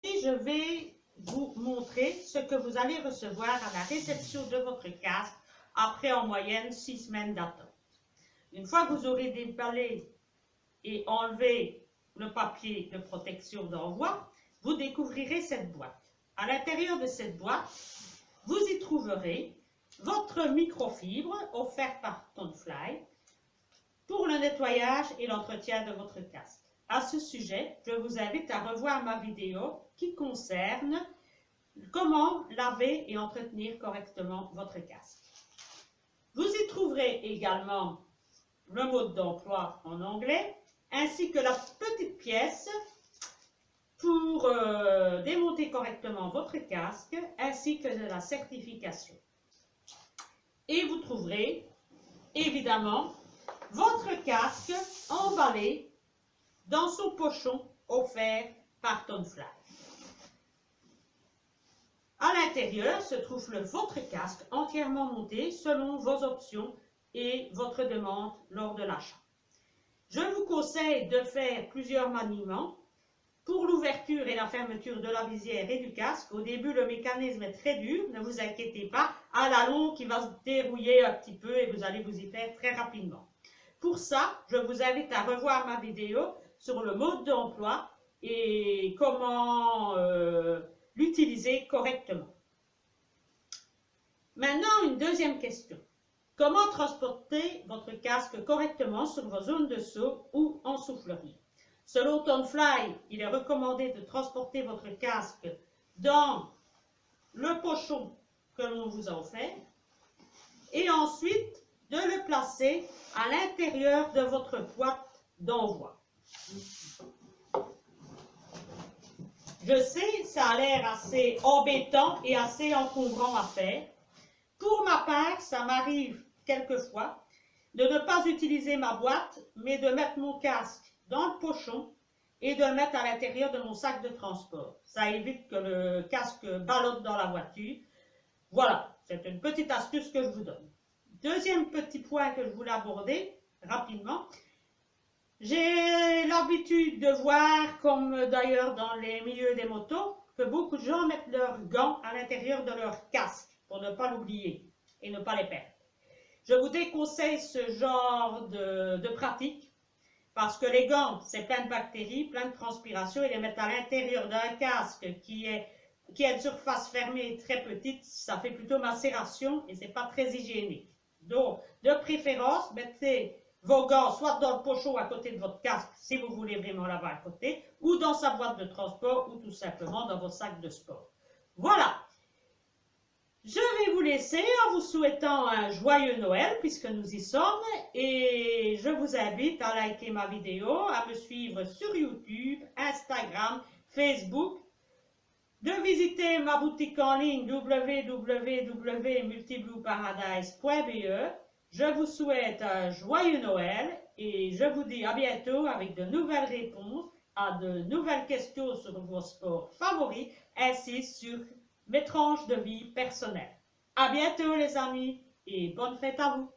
Je vais vous montrer ce que vous allez recevoir à la réception de votre casque après en moyenne 6 semaines d'attente. Une fois que vous aurez déballé et enlevé le papier de protection d'envoi, vous découvrirez cette boîte. À l'intérieur de cette boîte, vous y trouverez votre microfibre offerte par Tonefly pour le nettoyage et l'entretien de votre casque. À ce sujet, je vous invite à revoir ma vidéo qui concerne comment laver et entretenir correctement votre casque. Vous y trouverez également le mode d'emploi en anglais, ainsi que la petite pièce pour démonter correctement votre casque, ainsi que de la certification. Et vous trouverez évidemment votre casque emballé dans son pochon offert par Tonefly. À l'intérieur se trouve votre casque entièrement monté selon vos options et votre demande lors de l'achat. Je vous conseille de faire plusieurs maniements. Pour l'ouverture et la fermeture de la visière et du casque, au début le mécanisme est très dur, ne vous inquiétez pas, à la longue il va se dérouiller un petit peu et vous allez vous y faire très rapidement. Pour ça, je vous invite à revoir ma vidéo sur le mode d'emploi et comment l'utiliser correctement. Maintenant, une deuxième question. Comment transporter votre casque correctement sur vos zones de saut ou en soufflerie? Selon Tonefly, il est recommandé de transporter votre casque dans le pochon que l'on vous a offert et ensuite de le placer à l'intérieur de votre boîte d'envoi. Je sais, ça a l'air assez embêtant et assez encombrant à faire. Pour ma part, ça m'arrive quelquefois de ne pas utiliser ma boîte, mais de mettre mon casque dans le pochon et de le mettre à l'intérieur de mon sac de transport. Ça évite que le casque ballotte dans la voiture. Voilà, c'est une petite astuce que je vous donne. Deuxième petit point que je voulais aborder rapidement. J'ai l'habitude de voir, comme d'ailleurs dans les milieux des motos, que beaucoup de gens mettent leurs gants à l'intérieur de leur casque pour ne pas l'oublier et ne pas les perdre. Je vous déconseille ce genre de pratique parce que les gants, c'est plein de bactéries, plein de transpiration et les mettre à l'intérieur d'un casque qui a une surface fermée très petite, ça fait plutôt macération et c'est pas très hygiénique. Donc, de préférence, mettez vos gants soit dans le pochon à côté de votre casque si vous voulez vraiment l'avoir à côté, ou dans sa boîte de transport, ou tout simplement dans vos sacs de sport. Voilà. Je vais vous laisser en vous souhaitant un joyeux Noël puisque nous y sommes et je vous invite à liker ma vidéo, à me suivre sur YouTube, Instagram, Facebook, de visiter ma boutique en ligne www.multiblueparadise.be. Je vous souhaite un joyeux Noël et je vous dis à bientôt avec de nouvelles réponses à de nouvelles questions sur vos sports favoris ainsi sur mes tranches de vie personnelles. À bientôt les amis et bonne fête à vous.